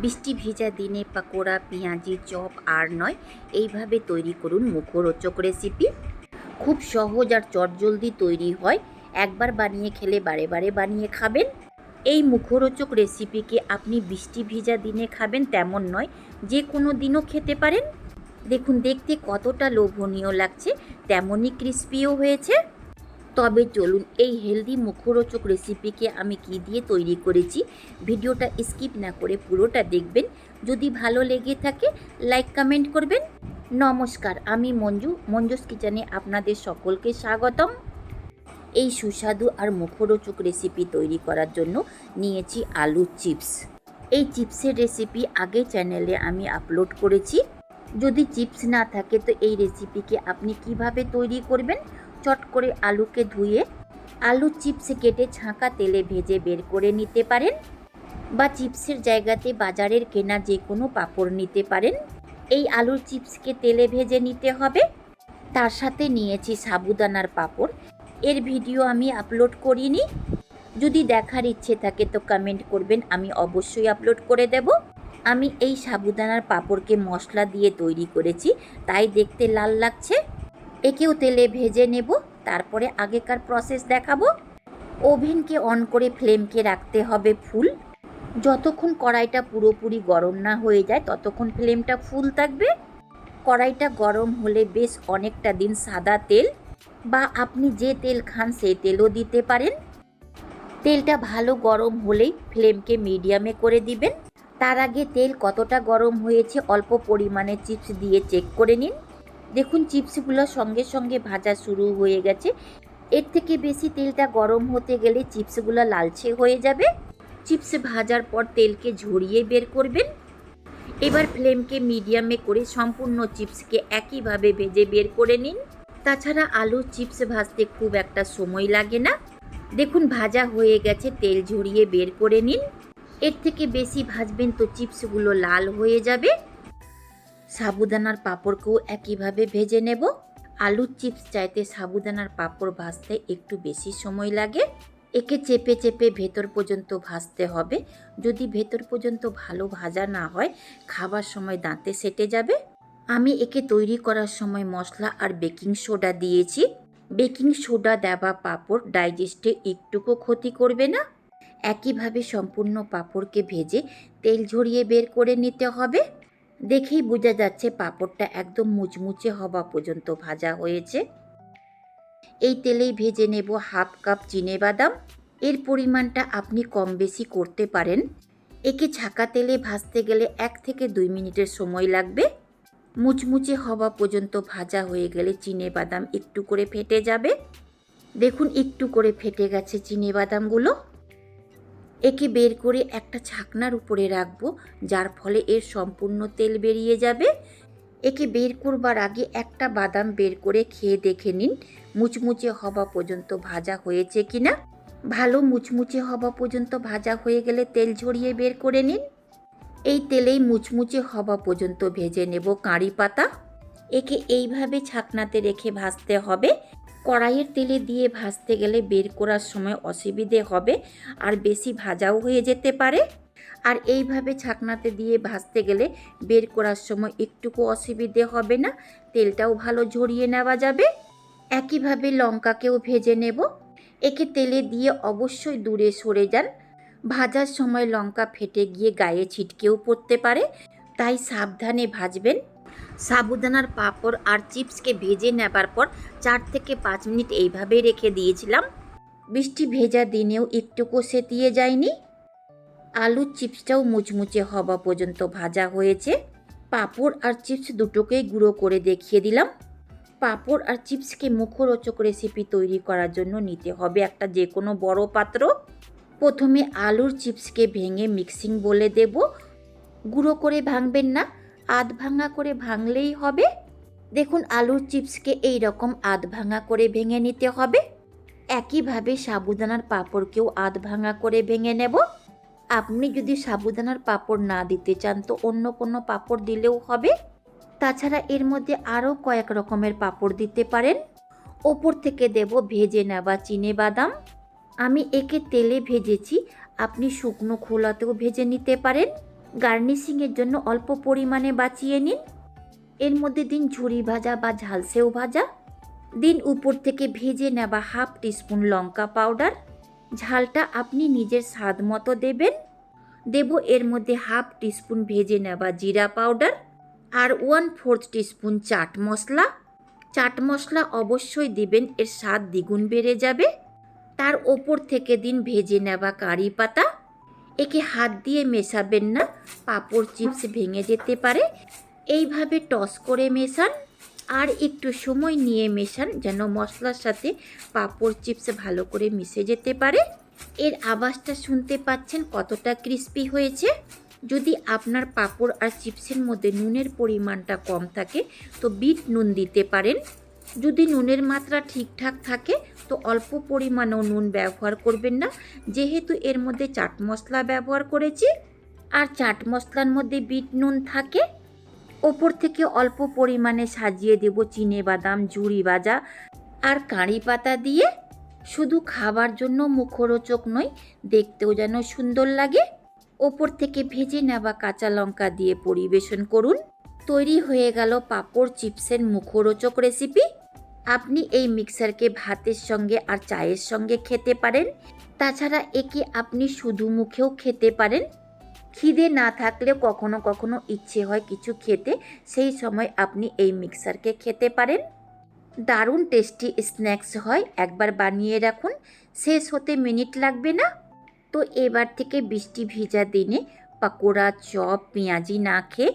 বৃষ্টি ভেজা দিনে পাকোড়া, পেঁয়াজি, চপ আর নয়, এইভাবে তৈরি করুন মুখরোচক রেসিপি। খুব সহজ আর চটজলদি তৈরি হয়। একবার বানিয়ে খেলে বারে বারে বানিয়ে খাবেন। এই মুখরোচক রেসিপিকে আপনি বৃষ্টি ভেজা দিনে খাবেন তেমন নয়, যে কোনো দিনও খেতে পারেন। দেখুন দেখতে কতটা লোভনীয় লাগছে, তেমনই ক্রিস্পিও হয়েছে। তবে চলুন এই হেলদি মুখরোচক রেসিপিকে আমি কি দিয়ে তৈরি করেছি ভিডিওটা স্কিপ না করে পুরোটা দেখবেন। যদি ভালো লেগে থাকে লাইক কমেন্ট করবেন। নমস্কার, আমি মঞ্জুস কিচেনে আপনাদের সকলকে স্বাগতম। এই সুস্বাদু আর মুখরোচক রেসিপি তৈরি করার জন্য নিয়েছি আলুর চিপস। এই চিপসের রেসিপি আগে চ্যানেলে আমি আপলোড করেছি। যদি চিপস না থাকে তো এই রেসিপিকে আপনি কিভাবে তৈরি করবেন, চট করে আলুকে ধুয়ে আলু চিপস কেটে ছাঁকা তেলে ভেজে বের করে নিতে পারেন, বা চিপসের জায়গাতে বাজারের কেনা যে কোনো পাঁপড় নিতে পারেন। এই আলুর চিপসকে তেলে ভেজে নিতে হবে। তার সাথে নিয়েছি সাবুদানার পাঁপড়। এর ভিডিও আমি আপলোড করিনি, যদি দেখার ইচ্ছে থাকে তো কমেন্ট করবেন, আমি অবশ্যই আপলোড করে দেব। আমি এই সাবুদানার পাঁপড়কে মশলা দিয়ে তৈরি করেছি, তাই দেখতে লাল লাগছে। একেও তেলে ভেজে নেব, তারপরে আগেকার প্রসেস দেখাবো। ওভেনকে অন করে ফ্লেমকে রাখতে হবে ফুল। যতক্ষণ কড়াইটা পুরোপুরি গরম না হয়ে যায় ততক্ষণ ফ্লেমটা ফুল থাকবে। কড়াইটা গরম হলে বেশ অনেকটা দিন সাদা তেল বা আপনি যে তেল খান সেই তেলও দিতে পারেন। তেলটা ভালো গরম হলেই ফ্লেমকে মিডিয়ামে করে দিবেন। তার আগে তেল কতটা গরম হয়েছে অল্প পরিমাণে চিপস দিয়ে চেক করে নিন। দেখুন চিপসগুলো সঙ্গে সঙ্গে ভাজা শুরু হয়ে গেছে। এর থেকে বেশি তেলটা গরম হতে গেলে চিপসগুলো লালচে হয়ে যাবে। চিপস ভাজার পর তেলকে ঝরিয়ে বের করবেন। এবার ফ্লেমকে মিডিয়ামে করে সম্পূর্ণ চিপসকে একইভাবে ভেজে বের করে নিন। তাছাড়া আলুর চিপস ভাজতে খুব একটা সময় লাগে না। দেখুন ভাজা হয়ে গেছে, তেল ঝরিয়ে বের করে নিন। এর থেকে বেশি ভাজবেন তো চিপসগুলো লাল হয়ে যাবে। সাবুদানার পাঁপড়কেও একইভাবে ভেজে নেব। আলুর চিপস চাইতে সাবুদানার পাঁপড় ভাজতে একটু বেশি সময় লাগে। একে চেপে চেপে ভেতর পর্যন্ত ভাজতে হবে। যদি ভেতর পর্যন্ত ভালো ভাজা না হয় খাবার সময় দাঁতে সেটে যাবে। আমি একে তৈরি করার সময় মশলা আর বেকিং সোডা দিয়েছি। বেকিং সোডা দেওয়া পাঁপড় ডাইজেস্টে একটুকু ক্ষতি করবে না। একইভাবে সম্পূর্ণ পাঁপড়কে ভেজে তেল ঝরিয়ে বের করে নিতে হবে। দেখেই বোঝা যাচ্ছে পাঁপড়টা একদম মুচমুচে হওয়া পর্যন্ত ভাজা হয়েছে। এই তেলেই ভেজে নেব হাফ কাপ চিনেবাদাম। এর পরিমাণটা আপনি কম বেশি করতে পারেন। একে ছাকা তেলে ভাজতে গেলে 1 থেকে 2 মিনিটের সময় লাগবে। মুচমুচে হওয়া পর্যন্ত ভাজা হয়ে গেলে চিনেবাদাম একটু করে ফেটে যাবে। দেখুন একটু করে ফেটে গেছে চিনেবাদামগুলো। একে বের করে একটা ছাকনার উপরে রাখবো, যার ফলে এর সম্পূর্ণ তেল বেরিয়ে যাবে। একে বের করবার আগে একটা বাদাম বের করে খেয়ে দেখে নিন মুচমুচে হওয়া পর্যন্ত ভাজা হয়েছে কিনা। ভালো মুচমুচে হওয়া পর্যন্ত ভাজা হয়ে গেলে তেল ঝরিয়ে বের করে নিন। এই তেলেই মুচমুচে হওয়া পর্যন্ত ভেজে নেব কারি পাতা। একে এইভাবে ছাকনাতে রেখে ভাজতে হবে। কড়াইয়ের তেলে দিয়ে ভাজতে গেলে বের করার সময় অসুবিধে হবে আর বেশি ভাজাও হয়ে যেতে পারে। আর এইভাবে ছাকনাতে দিয়ে ভাজতে গেলে বের করার সময় একটুকু অসুবিধে হবে না, তেলটাও ভালো ঝরিয়ে নেওয়া যাবে। একইভাবে লঙ্কাকেও ভেজে নেব। একে তেলে দিয়ে অবশ্যই দূরে সরে যান। ভাজার সময় লঙ্কা ফেটে গিয়ে গায়ে ছিটকেও পড়তে পারে, তাই সাবধানে ভাজবেন। সাবুদানার পাঁপড় আর চিপসকে ভেজে নেবার পর 4 থেকে 5 মিনিট এইভাবে রেখে দিয়েছিলাম। বৃষ্টি ভেজা দিনেও একটুকু সেতিয়ে যায়নি। আলুর চিপসটাও মুচমুচে হওয়া পর্যন্ত ভাজা হয়েছে। পাঁপড় আর চিপস দুটোকেই গুঁড়ো করে দেখিয়ে দিলাম। পাঁপড় আর চিপসকে মুখরোচক রেসিপি তৈরি করার জন্য নিতে হবে একটা যে কোনো বড় পাত্র। প্রথমে আলুর চিপসকে ভেঙে মিক্সিং বলে দেব। গুঁড়ো করে ভাঙবেন না, আধ ভাঙা করে ভাঙলেই হবে। দেখুন আলুর চিপসকে এই রকম আধ ভাঙা করে ভেঙে নিতে হবে। একইভাবে সাবুদানার পাঁপড়কেও আধ ভাঙা করে ভেঙে নেব। আপনি যদি সাবুদানার পাঁপড় না দিতে চান তো অন্য কোনো পাঁপড় দিলেও হবে। তাছাড়া এর মধ্যে আরও কয়েক রকমের পাঁপড় দিতে পারেন। ওপর থেকে দেব ভেজে নেওয়া চিনেবাদাম। আমি একে তেলে ভেজেছি, আপনি শুকনো খোলাতেও ভেজে নিতে পারেন। গার্নিশিংয়ের জন্য অল্প পরিমাণে বাঁচিয়ে নিন। এর মধ্যে দিন ঝুরি ভাজা বা ঝালসেও ভাজা, দিন উপর থেকে ভেজে নেওয়া হাফ টিস্পুন লঙ্কা পাউডার। ঝালটা আপনি নিজের স্বাদ মতো দেবেন। দেব এর মধ্যে হাফ টিস্পুন ভেজে নেওয়া জিরা পাউডার আর 1/4 টিস্পুন চাট মশলা। চাট মশলা অবশ্যই দেবেন, এর স্বাদ দ্বিগুণ বেড়ে যাবে। তার ওপর থেকে দিন ভেজে নেওয়া কারি পাতা। একে হাত দিয়ে মেশাবেন না, পাঁপড় চিপস ভেঙে যেতে পারে। এইভাবে টস করে মেশান আর একটু সময় নিয়ে মেশান যেন মশলার সাথে পাঁপড় চিপস ভালো করে মিশে যেতে পারে। এর আওয়াজটা শুনতে পাচ্ছেন কতটা ক্রিস্পি হয়েছে। যদি আপনার পাঁপড় আর চিপসের মধ্যে নুনের পরিমাণটা কম থাকে তো বিট নুন দিতে পারেন। যদি নুনের মাত্রা ঠিকঠাক থাকে তো অল্প পরিমাণেও নুন ব্যবহার করবেন না, যেহেতু এর মধ্যে চাট মশলা ব্যবহার করেছি আর চাট মশলার মধ্যে বিট নুন থাকে। ওপর থেকে অল্প পরিমাণে সাজিয়ে দেব চিনেবাদাম, ঝুরি ভাজা আর কারি পাতা দিয়ে। শুধু খাবার জন্য মুখরোচক নয়, দেখতেও যেন সুন্দর লাগে। ওপর থেকে ভেজে নেওয়া কাঁচা লঙ্কা দিয়ে পরিবেশন করুন। তৈরি হয়ে গেল পাঁপড় চিপসের মুখরোচক রেসিপি। আপনি এই মিক্সারকে ভাতের সঙ্গে আর চায়ের সঙ্গে খেতে পারেন। তাছাড়া একে আপনি শুধু মুখেও খেতে পারেন। খিদে না থাকলে কখনো কখনো ইচ্ছে হয় কিছু খেতে, সেই সময় আপনি এই মিক্সারকে খেতে পারেন। দারুণ টেস্টি স্ন্যাক্স হয়, একবার বানিয়ে রাখুন, শেষ হতে মিনিট লাগবে না। তো এবার থেকে বৃষ্টি ভেজা দিনে পাকোড়া, চপ, পেঁয়াজি না খেয়ে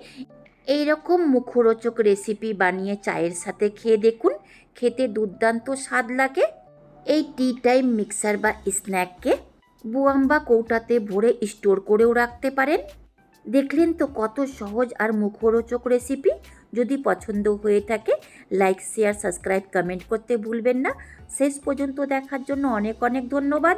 এইরকম মুখরোচক রেসিপি বানিয়ে চায়ের সাথে খেয়ে দেখুন, খেতে দুর্দান্ত স্বাদ লাগে। এই টি টাইম মিক্সার বা স্ন্যাককে বোয়াম বা কৌটাতে ভরে স্টোর করেও রাখতে পারেন। দেখলেন তো কত সহজ আর মুখরোচক রেসিপি। যদি পছন্দ হয়ে থাকে লাইক, শেয়ার, সাবস্ক্রাইব, কমেন্ট করতে ভুলবেন না। শেষ পর্যন্ত দেখার জন্য অনেক অনেক ধন্যবাদ।